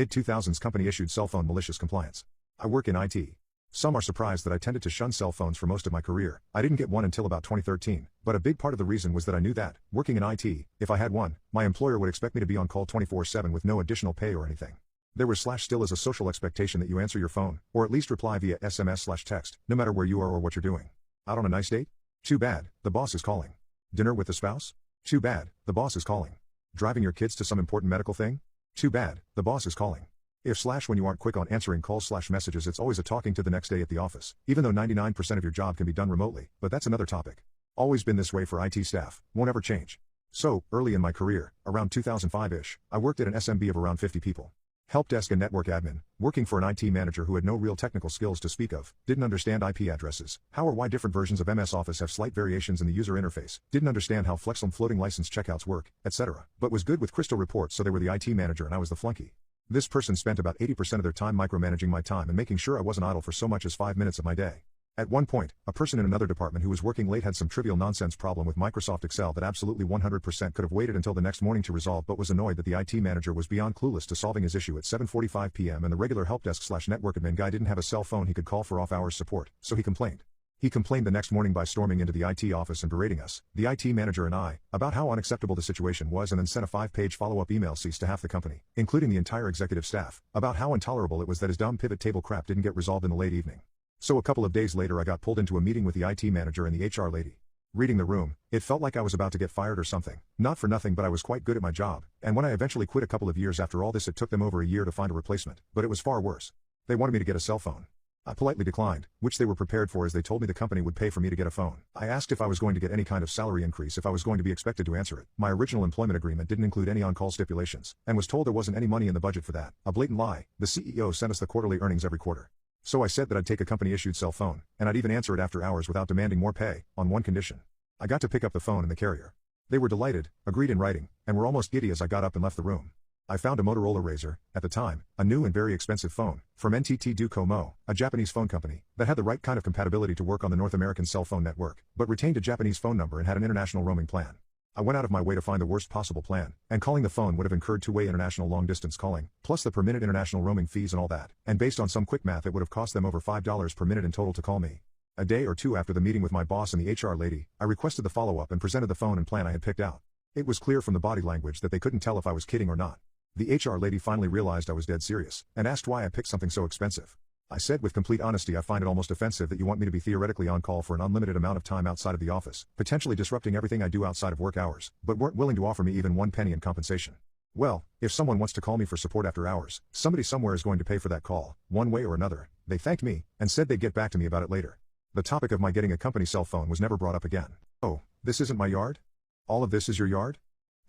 Mid-2000s company-issued cell phone malicious compliance. I work in IT. Some are surprised that I tended to shun cell phones for most of my career. I didn't get one until about 2013, but a big part of the reason was that I knew that, working in IT, if I had one, my employer would expect me to be on call 24/7 with no additional pay or anything. There was still is a social expectation that you answer your phone, or at least reply via SMS/text, no matter where you are or what you're doing. Out on a nice date? Too bad, the boss is calling. Dinner with the spouse? Too bad, the boss is calling. Driving your kids to some important medical thing? Too bad, the boss is calling. When you aren't quick on answering calls/messages, it's always a talking to the next day at the office, even though 99% of your job can be done remotely, but that's another topic. Always been this way for IT staff, won't ever change. So, early in my career, around 2005-ish, I worked at an SMB of around 50 people. Help desk and network admin, working for an IT manager who had no real technical skills to speak of, didn't understand IP addresses, how or why different versions of MS Office have slight variations in the user interface, didn't understand how Flexum floating license checkouts work, etc., but was good with Crystal reports, so they were the IT manager and I was the flunky. This person spent about 80% of their time micromanaging my time and making sure I wasn't idle for so much as 5 minutes of my day. At one point, a person in another department who was working late had some trivial nonsense problem with Microsoft Excel that absolutely 100% could have waited until the next morning to resolve, but was annoyed that the IT manager was beyond clueless to solving his issue at 7:45 p.m. and the regular helpdesk/network admin guy didn't have a cell phone he could call for off-hours support, so he complained. He complained the next morning by storming into the IT office and berating us, the IT manager and I, about how unacceptable the situation was, and then sent a 5-page follow-up email cease to half the company, including the entire executive staff, about how intolerable it was that his dumb pivot table crap didn't get resolved in the late evening. So a couple of days later I got pulled into a meeting with the IT manager and the HR lady. Reading the room, it felt like I was about to get fired or something. Not for nothing, but I was quite good at my job, and when I eventually quit a couple of years after all this, it took them over a year to find a replacement, but it was far worse. They wanted me to get a cell phone. I politely declined, which they were prepared for as they told me the company would pay for me to get a phone. I asked if I was going to get any kind of salary increase if I was going to be expected to answer it. My original employment agreement didn't include any on-call stipulations, and was told there wasn't any money in the budget for that. A blatant lie. The CEO sent us the quarterly earnings every quarter. So I said that I'd take a company-issued cell phone, and I'd even answer it after hours without demanding more pay, on one condition. I got to pick up the phone in the carrier. They were delighted, agreed in writing, and were almost giddy as I got up and left the room. I found a Motorola Razr, at the time, a new and very expensive phone, from NTT Docomo, a Japanese phone company, that had the right kind of compatibility to work on the North American cell phone network, but retained a Japanese phone number and had an international roaming plan. I went out of my way to find the worst possible plan, and calling the phone would have incurred two-way international long-distance calling, plus the per-minute international roaming fees and all that, and based on some quick math it would have cost them over $5 per minute in total to call me. A day or two after the meeting with my boss and the HR lady, I requested the follow-up and presented the phone and plan I had picked out. It was clear from the body language that they couldn't tell if I was kidding or not. The HR lady finally realized I was dead serious, and asked why I picked something so expensive. I said with complete honesty I find it almost offensive that you want me to be theoretically on call for an unlimited amount of time outside of the office, potentially disrupting everything I do outside of work hours, but weren't willing to offer me even 1 penny in compensation. Well, if someone wants to call me for support after hours, somebody somewhere is going to pay for that call, one way or another. They thanked me, and said they'd get back to me about it later. The topic of my getting a company cell phone was never brought up again. Oh, this isn't my yard? All of this is your yard?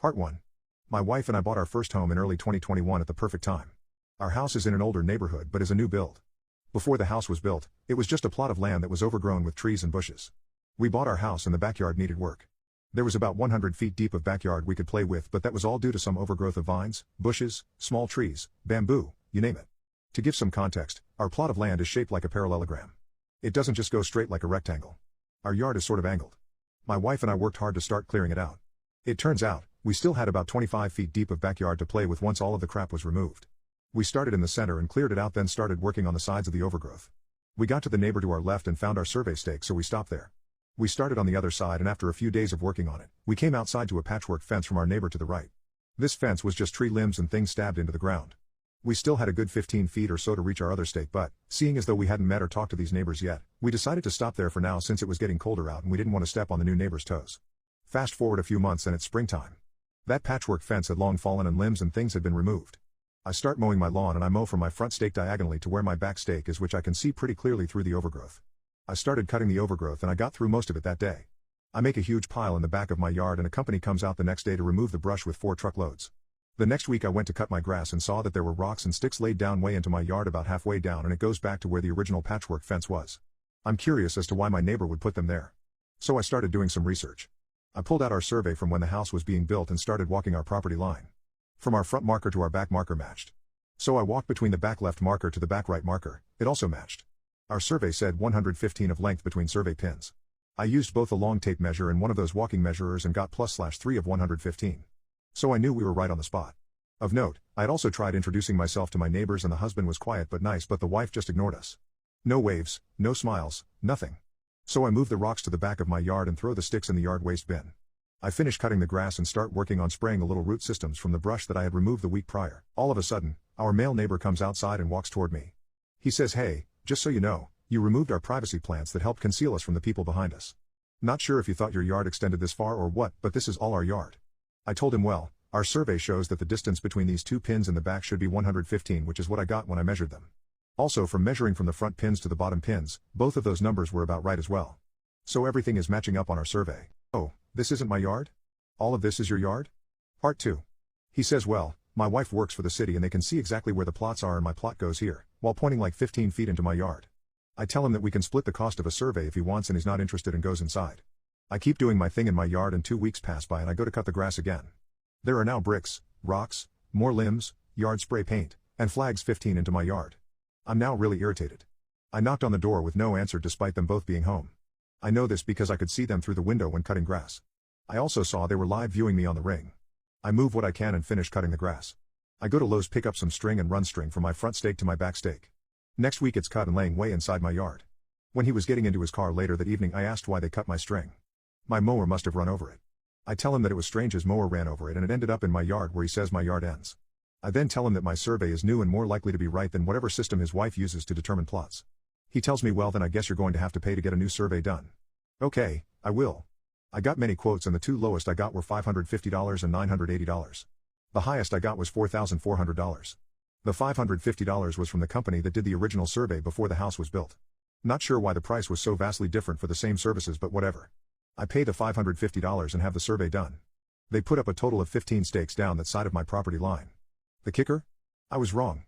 Part 1. My wife and I bought our first home in early 2021 at the perfect time. Our house is in an older neighborhood but is a new build. Before the house was built, it was just a plot of land that was overgrown with trees and bushes. We bought our house and the backyard needed work. There was about 100 feet deep of backyard we could play with, but that was all due to some overgrowth of vines, bushes, small trees, bamboo, you name it. To give some context, our plot of land is shaped like a parallelogram. It doesn't just go straight like a rectangle. Our yard is sort of angled. My wife and I worked hard to start clearing it out. It turns out, we still had about 25 feet deep of backyard to play with once all of the crap was removed. We started in the center and cleared it out, then started working on the sides of the overgrowth. We got to the neighbor to our left and found our survey stake, so we stopped there. We started on the other side, and after a few days of working on it, we came outside to a patchwork fence from our neighbor to the right. This fence was just tree limbs and things stabbed into the ground. We still had a good 15 feet or so to reach our other stake, but, seeing as though we hadn't met or talked to these neighbors yet, we decided to stop there for now since it was getting colder out and we didn't want to step on the new neighbor's toes. Fast forward a few months and it's springtime. That patchwork fence had long fallen and limbs and things had been removed. I start mowing my lawn and I mow from my front stake diagonally to where my back stake is, which I can see pretty clearly through the overgrowth. I started cutting the overgrowth and I got through most of it that day. I make a huge pile in the back of my yard and a company comes out the next day to remove the brush with 4 truckloads. The next week I went to cut my grass and saw that there were rocks and sticks laid down way into my yard about halfway down, and it goes back to where the original patchwork fence was. I'm curious as to why my neighbor would put them there. So I started doing some research. I pulled out our survey from when the house was being built and started walking our property line. From our front marker to our back marker matched. So I walked between the back left marker to the back right marker, it also matched. Our survey said 115 of length between survey pins. I used both a long tape measure and one of those walking measurers and got +/3 of 115. So I knew we were right on the spot. Of note, I had also tried introducing myself to my neighbors and the husband was quiet but nice, but the wife just ignored us. No waves, no smiles, nothing. So I moved the rocks to the back of my yard and throw the sticks in the yard waste bin. I finish cutting the grass and start working on spraying the little root systems from the brush that I had removed the week prior. All of a sudden, our male neighbor comes outside and walks toward me. He says, "Hey, just so you know, you removed our privacy plants that helped conceal us from the people behind us. Not sure if you thought your yard extended this far or what, but this is all our yard." I told him, well, our survey shows that the distance between these two pins in the back should be 115, which is what I got when I measured them. Also, from measuring from the front pins to the bottom pins, both of those numbers were about right as well. So everything is matching up on our survey. "Oh, this isn't my yard? All of this is your yard?" Part 2. He says, "Well, my wife works for the city and they can see exactly where the plots are and my plot goes here," while pointing like 15 feet into my yard. I tell him that we can split the cost of a survey if he wants and he's not interested and goes inside. I keep doing my thing in my yard and 2 weeks pass by and I go to cut the grass again. There are now bricks, rocks, more limbs, yard spray paint, and flags 15 into my yard. I'm now really irritated. I knocked on the door with no answer despite them both being home. I know this because I could see them through the window when cutting grass. I also saw they were live viewing me on the ring. I move what I can and finish cutting the grass. I go to Lowe's, pick up some string and run string from my front stake to my back stake. Next week it's cut and laying way inside my yard. When he was getting into his car later that evening I asked why they cut my string. My mower must have run over it. I tell him that it was strange his mower ran over it and it ended up in my yard where he says my yard ends. I then tell him that my survey is new and more likely to be right than whatever system his wife uses to determine plots. He tells me, "Well, then I guess you're going to have to pay to get a new survey done." Okay, I will. I got many quotes and the two lowest I got were $550 and $980. The highest I got was $4,400. The $550 was from the company that did the original survey before the house was built. Not sure why the price was so vastly different for the same services, but whatever. I pay the $550 and have the survey done. They put up a total of 15 stakes down that side of my property line. The kicker? I was wrong.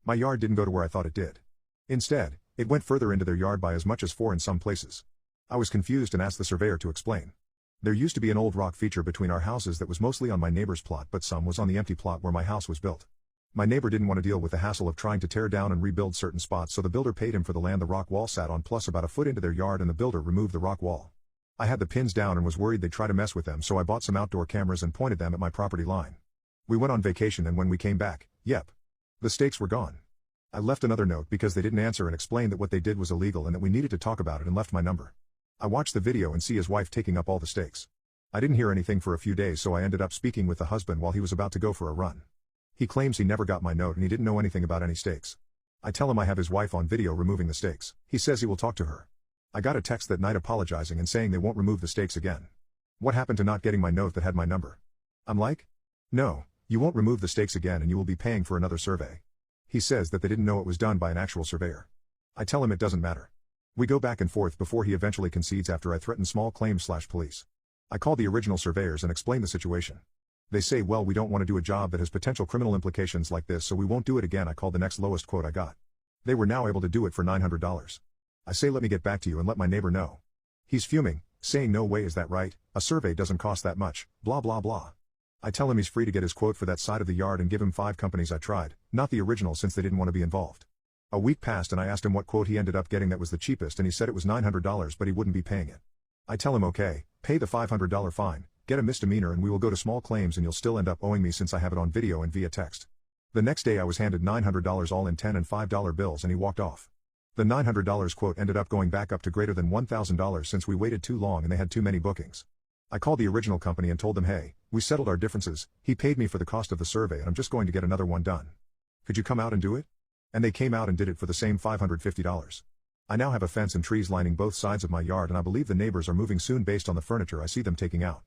My yard didn't go to where I thought it did. Instead, it went further into their yard by as much as 4 in some places. I was confused and asked the surveyor to explain. There used to be an old rock feature between our houses that was mostly on my neighbor's plot, but some was on the empty plot where my house was built. My neighbor didn't want to deal with the hassle of trying to tear down and rebuild certain spots, so the builder paid him for the land the rock wall sat on plus about a foot into their yard, and the builder removed the rock wall. I had the pins down and was worried they'd try to mess with them, so I bought some outdoor cameras and pointed them at my property line. We went on vacation and when we came back, yep, the stakes were gone. I left another note because they didn't answer and explained that what they did was illegal and that we needed to talk about it, and left my number. I watched the video and see his wife taking up all the stakes. I didn't hear anything for a few days, so I ended up speaking with the husband while he was about to go for a run. He claims he never got my note and he didn't know anything about any stakes. I tell him I have his wife on video removing the stakes. He says he will talk to her. I got a text that night apologizing and saying they won't remove the stakes again. What happened to not getting my note that had my number? I'm like, no, you won't remove the stakes again and you will be paying for another survey. He says that they didn't know it was done by an actual surveyor. I tell him it doesn't matter. We go back and forth before he eventually concedes after I threaten small claims/police. I call the original surveyors and explain the situation. They say, well, we don't want to do a job that has potential criminal implications like this, so we won't do it again. I called the next lowest quote I got. They were now able to do it for $900. I say, let me get back to you and let my neighbor know. He's fuming, saying, no way, is that right? A survey doesn't cost that much, blah blah blah. I tell him he's free to get his quote for that side of the yard and give him 5 companies I tried, not the original since they didn't want to be involved. A week passed and I asked him what quote he ended up getting that was the cheapest, and he said it was $900 but he wouldn't be paying it. I tell him, okay, pay the $500 fine, get a misdemeanor, and we will go to small claims and you'll still end up owing me since I have it on video and via text. The next day I was handed $900 all in $10 and $5 bills and he walked off. The $900 quote ended up going back up to greater than $1,000 since we waited too long and they had too many bookings. I called the original company and told them, hey, we settled our differences, he paid me for the cost of the survey and I'm just going to get another one done. Could you come out and do it? And they came out and did it for the same $550. I now have a fence and trees lining both sides of my yard and I believe the neighbors are moving soon based on the furniture I see them taking out.